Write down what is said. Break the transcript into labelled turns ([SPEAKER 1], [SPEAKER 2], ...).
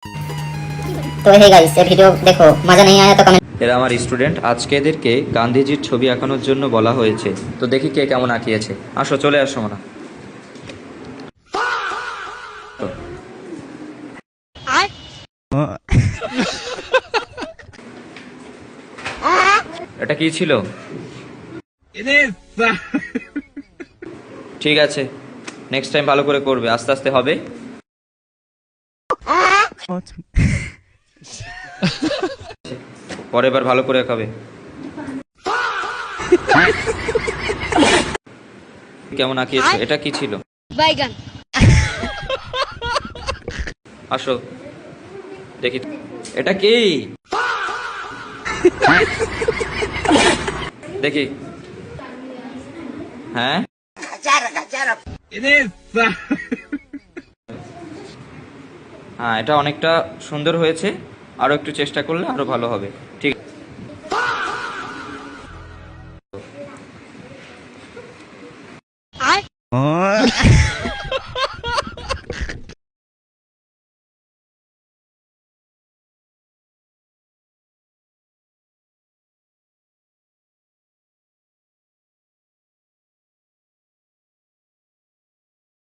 [SPEAKER 1] तो hey guys, ये video देखो, मजा नहीं आया तो कमेंट।
[SPEAKER 2] এরা আমার স্টুডেন্ট। আজকে এদেরকে গান্ধীজির ছবি আঁকানোর জন্য বলা হয়েছে। তো দেখি কে কেমন আঁকিয়েছে। আসো, চলে আসো না। এটা কি ছিল? ঠিক আছে, নেক্সট টাইম ভালো করে করবে, আস্তে আস্তে হবে। পরের বার ভালো করে আঁকাবে। কেমন আঁকিয়েছে? এটা কি ছিল?
[SPEAKER 3] বাইগান।
[SPEAKER 2] আসো দেখি, এটা কি? দেখি। হ্যাঁ, হ্যাঁ, এটা অনেকটা সুন্দর হয়েছে। আরো একটু চেষ্টা করলে আরো ভালো হবে। ঠিক।
[SPEAKER 3] আর